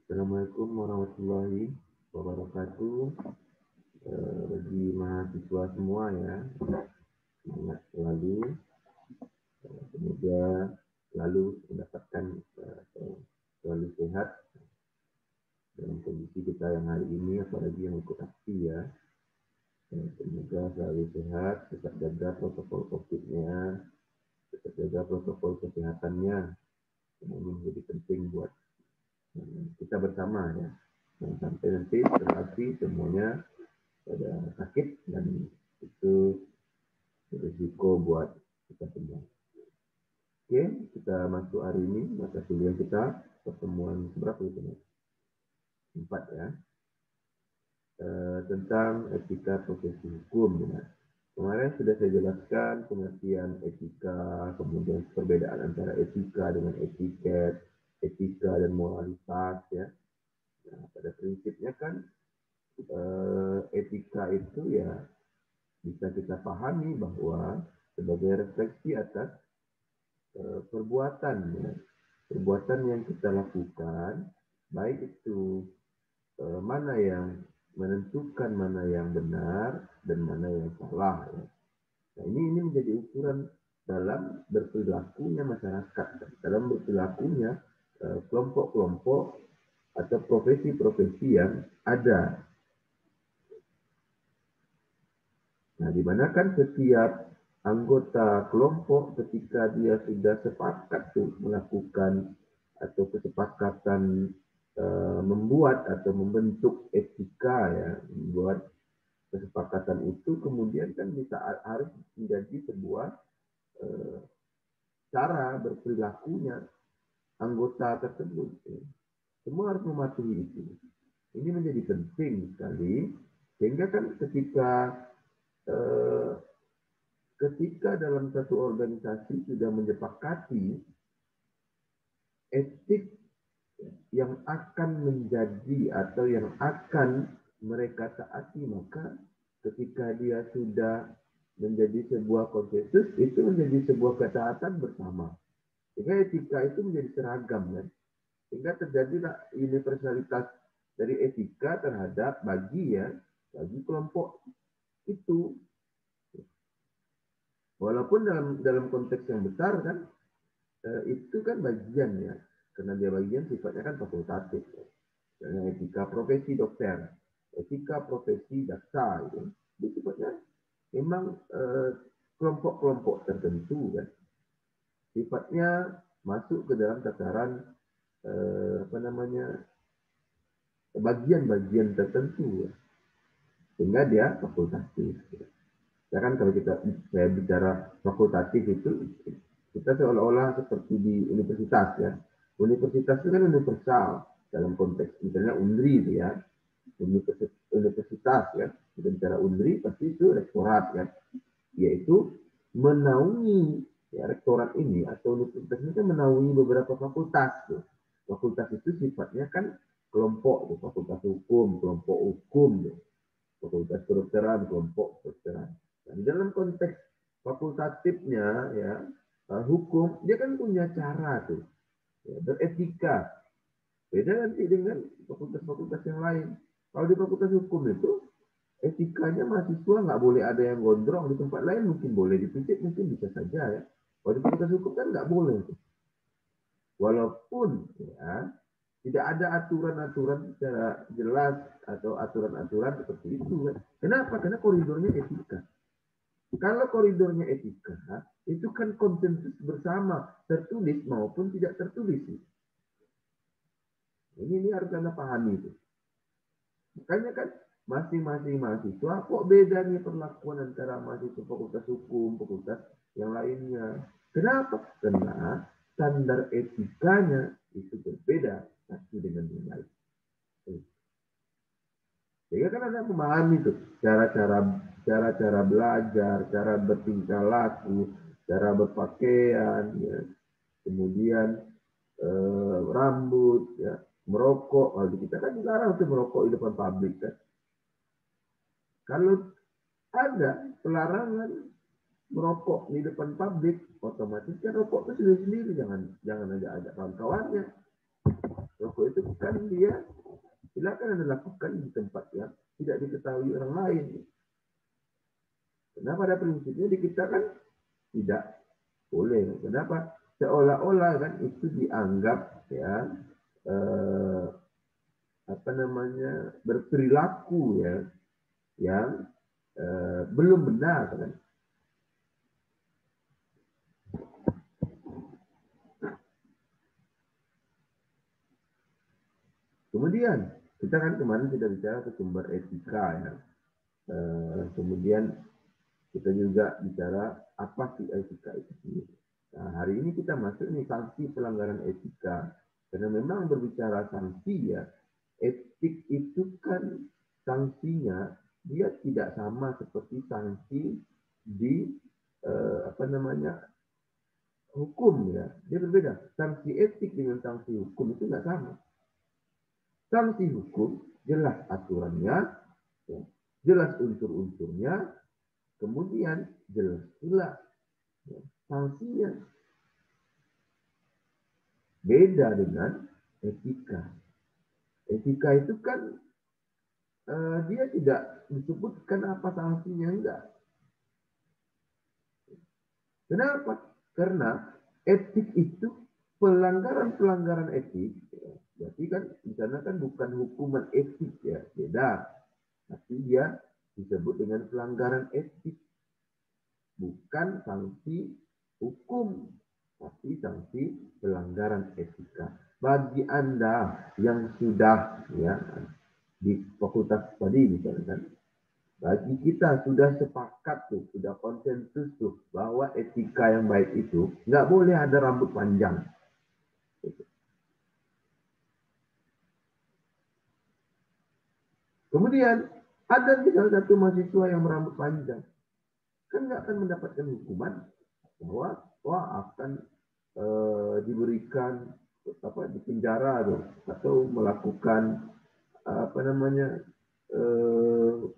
Assalamualaikum warahmatullahi wabarakatuh. Bagi mahasiswa semua ya, semangat selalu. Semoga selalu mendapatkan selalu sehat dalam kondisi kita yang hari ini, apalagi yang ikut aksi ya. Semoga selalu sehat, tetap jaga protokol COVID-nya, tetap jaga protokol kesehatannya. Ini menjadi penting buat kita bersama ya. Jangan sampai nanti terlatih semuanya pada sakit dan itu berisiko buat kita semua. Oke, kita masuk hari ini mata kuliah kita pertemuan berapa itu? 4 ya. Tentang etika profesi hukum ya. Kemarin sudah saya jelaskan pengertian etika, kemudian perbedaan antara etika dengan etiket, etika dan moralitas ya. Nah, pada prinsipnya kan etika itu ya bisa kita pahami bahwa sebagai refleksi atas perbuatan ya. Perbuatan yang kita lakukan, baik itu mana yang menentukan mana yang benar dan mana yang salah ya. Nah, ini menjadi ukuran dalam berperilakunya masyarakat, dalam berperilakunya kelompok-kelompok atau profesi-profesi yang ada. Nah, di mana kan setiap anggota kelompok ketika dia sudah sepakat tuh melakukan atau kesepakatan membuat atau membentuk etika ya, membuat kesepakatan itu kemudian kan bisa harus menjadi sebuah cara berperilakunya anggota tersebut. Ya. Semua harus mematuhi itu. Ini menjadi penting sekali sehingga kan ketika dalam satu organisasi sudah menyepakati etik yang akan menjadi atau yang akan mereka taati, maka ketika dia sudah menjadi sebuah konsensus, itu menjadi sebuah ketaatan bersama. Sehingga etika itu menjadi seragam kan. Sehingga terjadilah universalitas dari etika terhadap bagi kelompok itu. Walaupun dalam konteks yang besar kan itu kan bagian ya, karena dia bagian sifatnya kan fakultatif. Ya. Misalnya etika profesi dokter, etika profesi jaksa itu, itu sifatnya memang kelompok-kelompok tertentu kan. Sifatnya masuk ke dalam tataran bagian-bagian tertentu ya. Sehingga dia fakultatif. Ya. Ya kan kalau saya bicara fakultatif itu kita seolah-olah seperti di universitas ya. Universitas itu kan universal dalam konteks misalnya UNRI itu ya. Universitas ya. Kita bicara UNRI pasti itu rektorat ya. Yaitu menaungi ya, rektorat ini atau universitas ini kan menaungi beberapa fakultas tuh. Fakultas itu sifatnya kan kelompok tuh, fakultas hukum, kelompok hukum tuh. Fakultas kedokteran, kelompok kedokteran. Nah, dalam konteks fakultatifnya ya hukum dia kan punya cara tuh ya, beretika. Beda nanti dengan fakultas-fakultas yang lain. Kalau di fakultas hukum itu etikanya mahasiswa nggak boleh ada yang gondrong, di tempat lain mungkin boleh, dipicit mungkin bisa saja ya. Kalau di fakultas hukum kan nggak boleh tuh. Walaupun ya tidak ada aturan-aturan secara jelas atau aturan-aturan seperti itu. Kenapa? Karena koridornya etika. Kalau koridornya etika, itu kan konsensus bersama, tertulis maupun tidak tertulis. Ini harus Anda pahami itu. Makanya kan masing-masing mahasiswa, kok beda nih perlakuan antara mahasiswa fakultas hukum, fakultas yang lainnya. Kenapa? Karena standar etikanya itu berbeda satu dengan yang lain. Sehingga kan Anda memahami tuh cara-cara belajar, cara bertingkah laku, cara berpakaian, ya. Kemudian rambut, ya, merokok. Kalau di kita kan dilarang tuh merokok di depan publik kan. Kalau ada pelarangan merokok di depan publik, otomatis kan rokok itu sendiri-sendiri, jangan ajak kawan-kawannya. Rokok itu kan kan dia silakan Anda lakukan di tempat yang tidak diketahui orang lain. Karena pada prinsipnya di kita kan tidak boleh. Kenapa? Seolah-olah kan itu dianggap ya berperilaku ya yang belum benar kan. Kemudian kita kan kemarin sudah bicara ke sumber etika ya. Kemudian kita juga bicara apa sih etika itu sendiri. Nah, hari ini kita masuk nih sanksi pelanggaran etika. Karena memang berbicara sanksi ya, etik itu kan sanksinya dia tidak sama seperti sanksi di hukum ya. Dia berbeda. Sanksi etik dengan sanksi hukum itu nggak sama. Sanksi hukum jelas aturannya, ya, jelas unsur-unsurnya, kemudian jelas pula ya, sanksinya. Beda dengan etika. Etika itu kan dia tidak disebutkan apa sanksinya, enggak. Kenapa? Karena etik itu pelanggaran-pelanggaran etik, ya, berarti kan di sana kan bukan hukuman etik ya, beda. Tapi dia disebut dengan pelanggaran etik, bukan sanksi hukum, tapi sanksi pelanggaran etika. Bagi Anda yang sudah ya di fakultas tadi misalnya, bagi kita sudah sepakat tuh, sudah konsensus tuh bahwa etika yang baik itu nggak boleh ada rambut panjang. Kemudian ada salah satu mahasiswa yang berambut panjang, kan nggak akan mendapatkan hukuman bahwa akan diberikan di penjara tuh, atau melakukan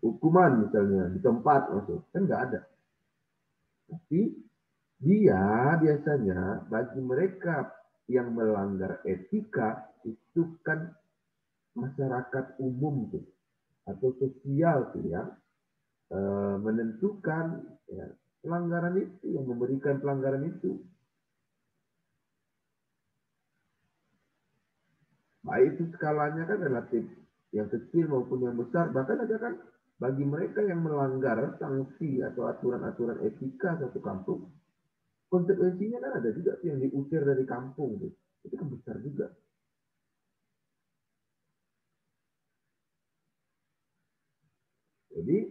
hukuman misalnya di tempat masuk, kan nggak ada. Tapi dia biasanya bagi mereka yang melanggar etika itu kan masyarakat umum tuh atau sosial tuh yang menentukan ya, pelanggaran itu, yang memberikan pelanggaran itu. Baik itu skalanya kan relatif, yang kecil maupun yang besar. Bahkan ada kan bagi mereka yang melanggar sanksi atau aturan-aturan etika satu kampung, konsekuensinya kan ada juga yang diusir dari kampung tuh. Itu kan besar juga. Jadi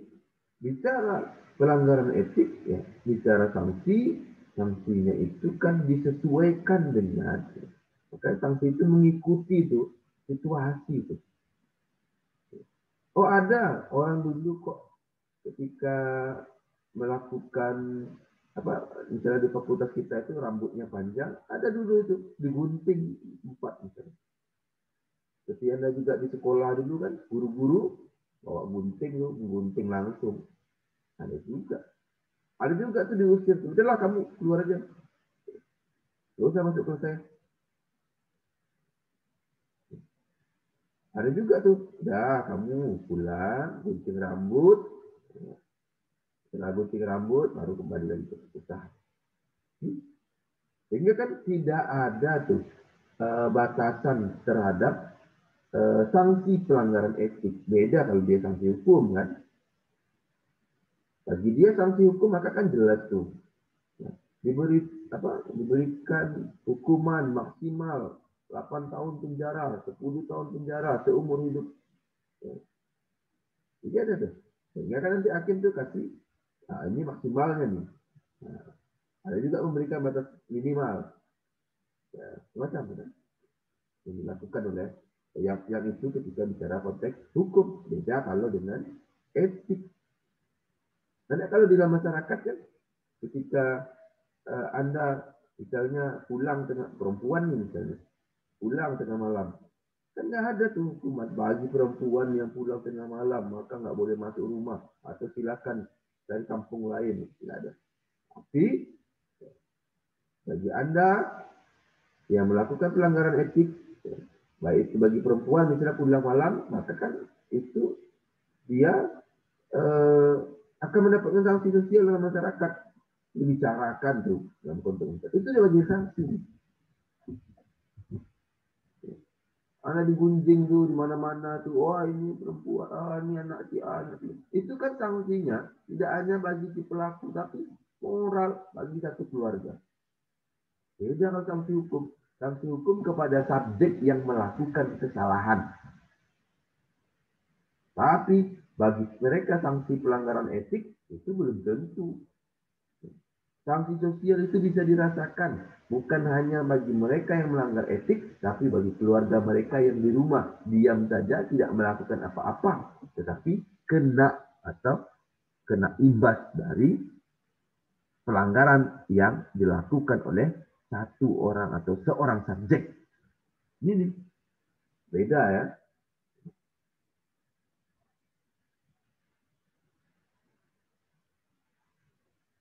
bicara pelanggaran etik ya, bicara sanksi, sanksinya itu kan disesuaikan dengan, maka sanksi itu mengikuti itu situasi itu. Oh ada orang dulu kok ketika melakukan misalnya di fakultas kita itu rambutnya panjang, ada dulu itu digunting 4 misalnya. Seperti Anda juga di sekolah dulu kan, guru-guru bawa gunting lu, gunting langsung. Ada juga. Ada juga tuh diusir. Udahlah kamu keluar aja. Gak usah masuk ke saya. Ada juga tuh, udah kamu pulang, gunting rambut. Setelah gunting rambut, baru kembali lagi ke usaha. Sehingga kan tidak ada tuh batasan terhadap sanksi pelanggaran etik. Beda kalau dia sanksi hukum kan. Bagi dia sanksi hukum maka kan jelas tuh. Diberikan hukuman maksimal 8 tahun penjara, 10 tahun penjara, seumur hidup. Jadi ada tuh. Sehingga kan nanti hakim tuh kasih, nah ini maksimalnya nih. Nah, ada juga memberikan batas minimal. Ya, macam kan. Yang dilakukan oleh yang itu ketika bicara konteks hukum. Beda kalau dengan etik. Karena kalau di dalam masyarakat kan, ketika Anda misalnya pulang tengah perempuan nih misalnya, pulang tengah malam, kan nggak ada tuh hukuman bagi perempuan yang pulang tengah malam maka nggak boleh masuk rumah atau silakan dari kampung lain, nggak ada. Tapi bagi Anda yang melakukan pelanggaran etik, Baik itu bagi perempuan misalnya pulang malam, maka kan itu dia akan mendapatkan sanksi sosial dalam masyarakat. Dibicarakan tuh dalam konteks itu dia bagi sanksi. Anak digunjing tuh di mana-mana tuh, wah ini perempuan, ini anak si anak. Itu kan sanksinya tidak hanya bagi si pelaku, tapi moral bagi satu keluarga. Beda kalau sanksi hukum. Sanksi hukum kepada subjek yang melakukan kesalahan. Tapi bagi mereka sanksi pelanggaran etik itu belum tentu. Sanksi sosial itu bisa dirasakan bukan hanya bagi mereka yang melanggar etik, tapi bagi keluarga mereka yang di rumah diam saja tidak melakukan apa-apa, tetapi kena atau kena imbas dari pelanggaran yang dilakukan oleh satu orang atau seorang subjek. Ini beda ya.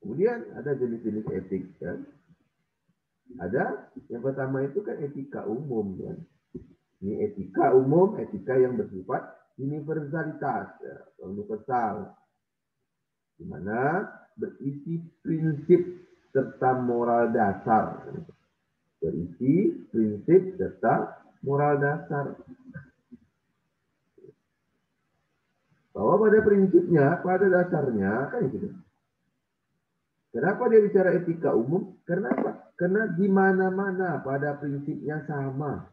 Kemudian ada jenis-jenis etik kan. Ada yang pertama itu kan etika umum kan. Ini etika umum, etika yang bersifat universalitas, ya, universal, di mana berisi prinsip serta moral dasar. Berisi prinsip serta moral dasar. Bahwa pada prinsipnya, pada dasarnya kan gitu. Kenapa dia bicara etika umum? Kenapa? Karena di mana-mana pada prinsipnya sama.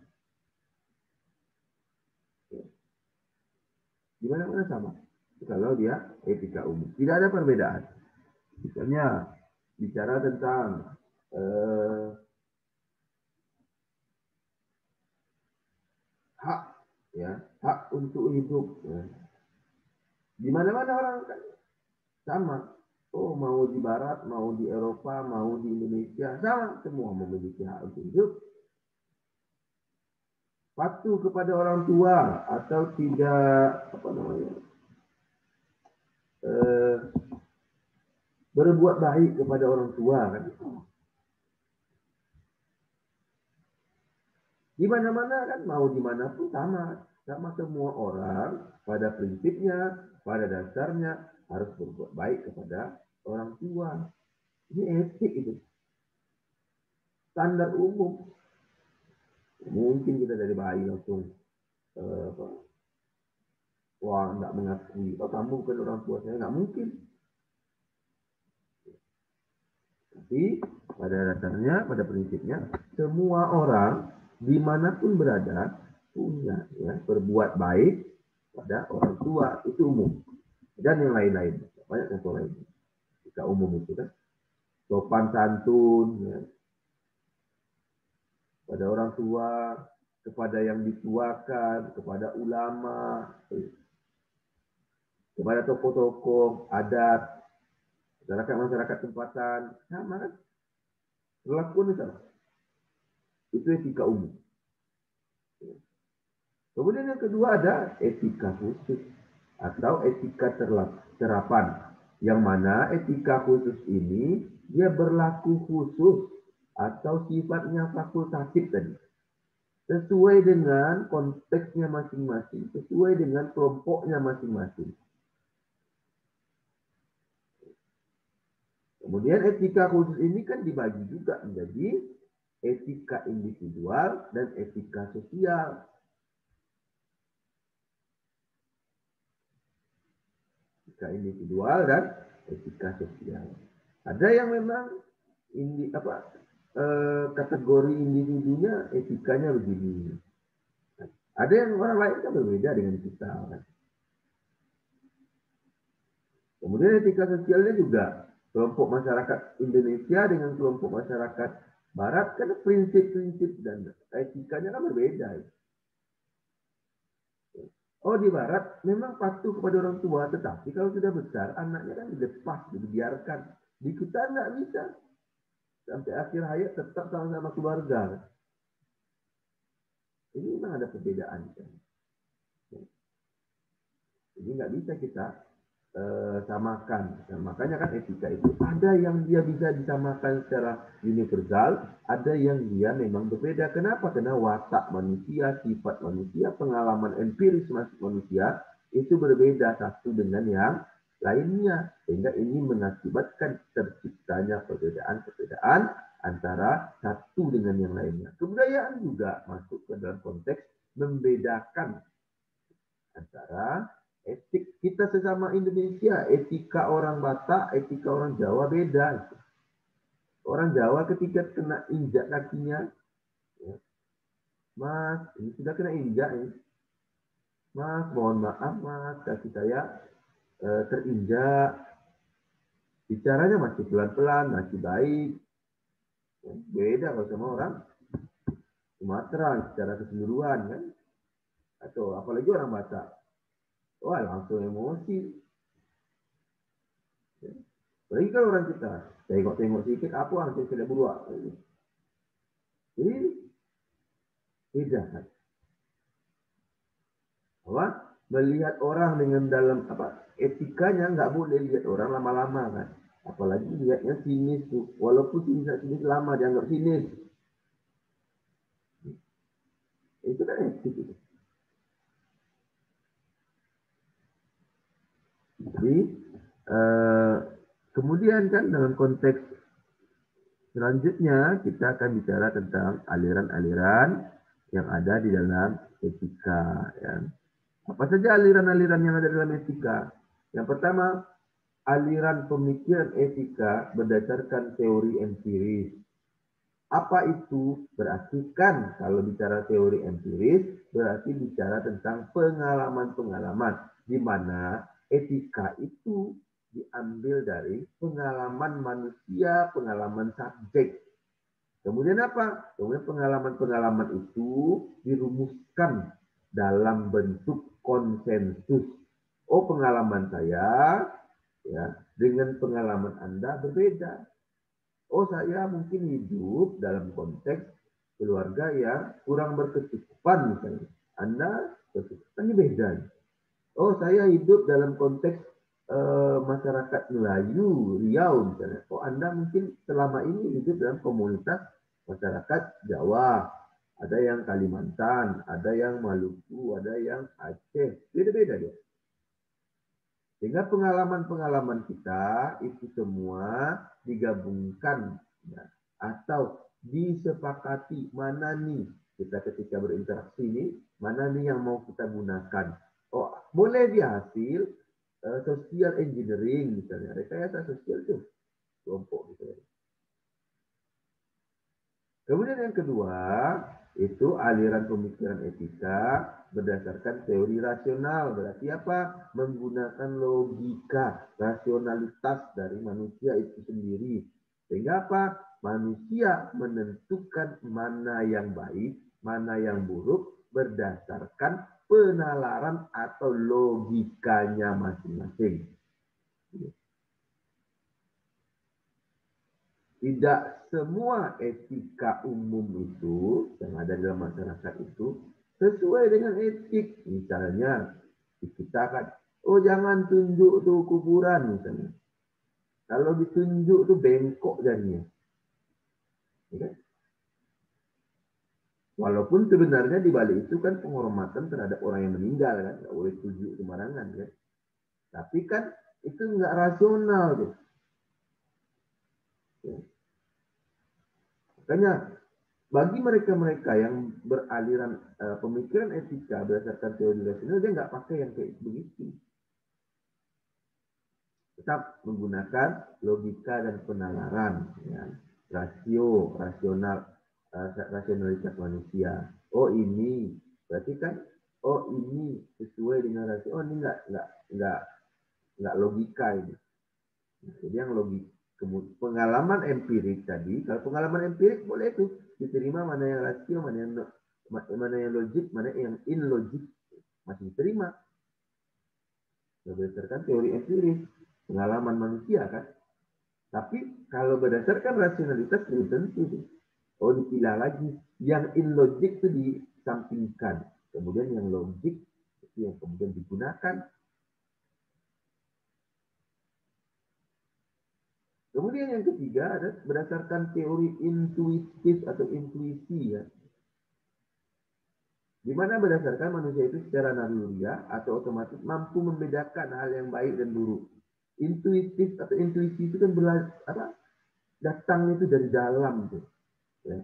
Di mana-mana sama. Kalau dia etika umum. Tidak ada perbedaan. Misalnya, bicara tentang hak, ya, hak untuk hidup. Ya. Di mana-mana orang kan sama. Oh, mau di Barat, mau di Eropa, mau di Indonesia, sama semua memiliki hak untuk hidup. Patuh kepada orang tua atau tidak berbuat baik kepada orang tua kan. Di mana-mana kan mau dimanapun sama semua orang pada prinsipnya, pada dasarnya harus berbuat baik kepada orang tua. Ini etik itu. Standar umum. Mungkin kita dari bayi langsung wah nggak mengakui. Oh kamu bukan orang tua saya, nggak mungkin. Tapi pada dasarnya, pada prinsipnya, semua orang dimanapun berada punya ya berbuat baik pada orang tua itu umum. Dan yang lain-lain banyak contoh lain. Jika umum itu kan sopan santun ya, pada orang tua, kepada yang dituakan, kepada ulama, kepada tokoh-tokoh adat, masyarakat tempatan, sama kan? Perlakuan sama. Itu etika umum. Kemudian yang kedua ada etika khusus atau etika terapan. Yang mana etika khusus ini dia berlaku khusus atau sifatnya fakultatif tadi. Sesuai dengan konteksnya masing-masing, sesuai dengan kelompoknya masing-masing. Kemudian etika khusus ini kan dibagi juga menjadi etika individual dan etika sosial. Etika individual dan etika sosial. Ada yang memang kategori individunya etikanya begini. Ada yang orang lain kan berbeda dengan kita. Kemudian etika sosialnya juga kelompok masyarakat Indonesia dengan kelompok masyarakat Barat kan prinsip-prinsip dan etikanya kan berbeda. Oh di Barat memang patuh kepada orang tua, tetapi kalau sudah besar anaknya kan dilepas, dibiarkan. Di kita nggak bisa. Sampai akhir hayat tetap sama-sama keluarga. Ini memang ada perbedaan. Jadi nggak bisa kita samakan. Nah, makanya kan etika itu ada yang dia bisa disamakan secara universal, ada yang dia memang berbeda. Kenapa? Karena watak manusia, sifat manusia, pengalaman empiris manusia itu berbeda satu dengan yang lainnya. Sehingga ini mengakibatkan terciptanya perbedaan-perbedaan antara satu dengan yang lainnya. Kebudayaan juga masuk ke dalam konteks membedakan antara etik kita sesama Indonesia, etika orang Batak, etika orang Jawa beda. Orang Jawa ketika kena injak kakinya, ya, Mas, ini sudah kena injak ini. Mas, mohon maaf Mas, kaki saya terinjak. Bicaranya masih pelan-pelan, masih baik. Ya, beda kalau sama orang Sumatera secara keseluruhan kan. Atau apalagi orang Batak. Wah, langsung emosi. Ya. Apalagi kalau orang kita tengok-tengok sedikit apa langsung sudah berubah. Jadi beda kan. Apa? Melihat orang dengan dalam apa etikanya nggak boleh lihat orang lama-lama kan. Apalagi lihatnya sinis tuh. Walaupun sinis lama dianggap sinis. Itu kan etik itu. Jadi kemudian kan dalam konteks selanjutnya kita akan bicara tentang aliran-aliran yang ada di dalam etika. Ya. Apa saja aliran-aliran yang ada dalam etika? Yang pertama, aliran pemikiran etika berdasarkan teori empiris. Apa itu? Berarti kan kalau bicara teori empiris, berarti bicara tentang pengalaman-pengalaman, di mana etika itu diambil dari pengalaman manusia, pengalaman subjek. Kemudian apa? Kemudian pengalaman-pengalaman itu dirumuskan dalam bentuk konsensus. Oh, pengalaman saya ya dengan pengalaman Anda berbeda. Oh, saya mungkin hidup dalam konteks keluarga yang kurang berkecukupan misalnya. Anda berkecukupannya beda. Oh, saya hidup dalam konteks masyarakat Melayu, Riau misalnya. Oh, Anda mungkin selama ini hidup dalam komunitas masyarakat Jawa. Ada yang Kalimantan, ada yang Maluku, ada yang Aceh. Beda-beda dia. Sehingga pengalaman-pengalaman kita itu semua digabungkan ya, atau disepakati mana nih kita ketika berinteraksi ini, mana nih yang mau kita gunakan. Oh, boleh di hasil social engineering misalnya, rekayasa sosial itu kelompok gitu. Kemudian yang kedua, itu aliran pemikiran etika berdasarkan teori rasional. Berarti apa? Menggunakan logika, rasionalitas dari manusia itu sendiri. Sehingga apa? Manusia menentukan mana yang baik, mana yang buruk berdasarkan penalaran atau logikanya masing-masing. Tidak semua etika umum itu yang ada dalam masyarakat itu sesuai dengan etik. Misalnya kita kan, oh jangan tunjuk tuh kuburan misalnya. Kalau ditunjuk tuh bengkok jadinya. Ya. Walaupun sebenarnya di balik itu kan penghormatan terhadap orang yang meninggal kan, nggak boleh tunjuk sembarangan kan. Tapi kan itu nggak rasional tuh. Ya. Makanya bagi mereka-mereka yang beraliran pemikiran etika berdasarkan teori rasional, dia nggak pakai yang kayak begitu. Tetap menggunakan logika dan penalaran, ya. Rasionalitas manusia. Oh ini, berarti kan, oh ini sesuai dengan rasio. Oh ini nggak logika ini. Nah, jadi yang logika pengalaman empirik tadi, kalau pengalaman empirik boleh itu diterima mana yang rasio, mana yang logik, mana yang ilogik masih diterima berdasarkan teori empiris pengalaman manusia kan. Tapi kalau berdasarkan rasionalitas belum tentu. Oh dipilah lagi, yang ilogik itu disampingkan, kemudian yang logik itu yang kemudian digunakan. Kemudian yang ketiga ada berdasarkan teori intuitif atau intuisi ya. Di mana berdasarkan manusia itu secara naluriah atau otomatis mampu membedakan hal yang baik dan buruk. Intuitif atau intuisi itu kan datang itu dari dalam tuh. Ya.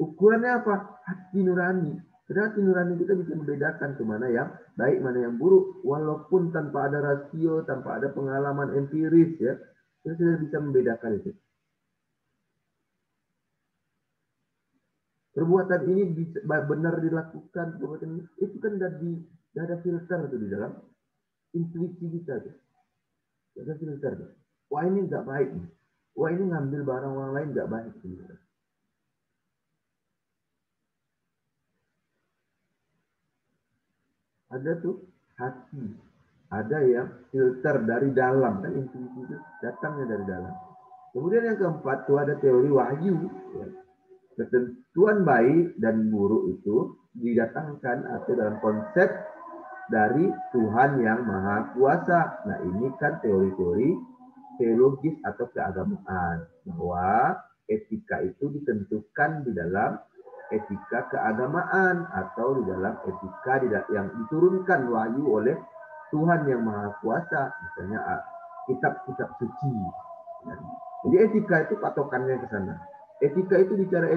Ukurannya apa? Hati nurani. Karena hati nurani kita bisa membedakan kemana yang baik, mana yang buruk, walaupun tanpa ada rasio, tanpa ada pengalaman empiris ya, kita sudah bisa membedakan itu. Perbuatan ini benar dilakukan, perbuatan ini, itu kan tidak ada filter tuh di dalam intuisi kita tuh. Tidak ada filter tuh. Wah ini nggak baik nih. Wah ini ngambil barang orang lain nggak baik tuh. Ada tuh hati, ada yang filter dari dalam, kan intuisi itu datangnya dari dalam. Kemudian yang keempat tuh ada teori wahyu. Ya. Ketentuan baik dan buruk itu didatangkan atau dalam konsep dari Tuhan yang Maha Kuasa. Nah ini kan teori-teori teologis atau keagamaan, bahwa etika itu ditentukan di dalam etika keagamaan atau di dalam etika yang diturunkan wahyu oleh Tuhan yang Maha Kuasa, misalnya kitab-kitab suci. Jadi etika itu patokannya ke sana. Etika itu bicara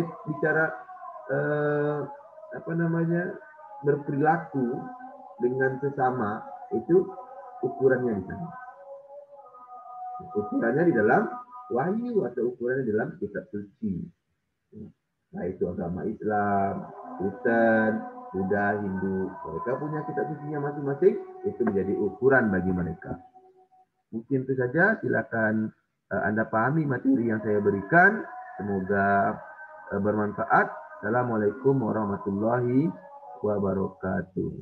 berperilaku dengan sesama, itu ukurannya di sana. Ukurannya di dalam wahyu atau ukurannya di dalam kitab suci. Nah itu agama Islam, Kristen, Buddha, Hindu. Mereka punya kitab sucinya masing-masing, itu menjadi ukuran bagi mereka. Mungkin itu saja, silakan Anda pahami materi yang saya berikan. Semoga bermanfaat. Assalamualaikum warahmatullahi wabarakatuh.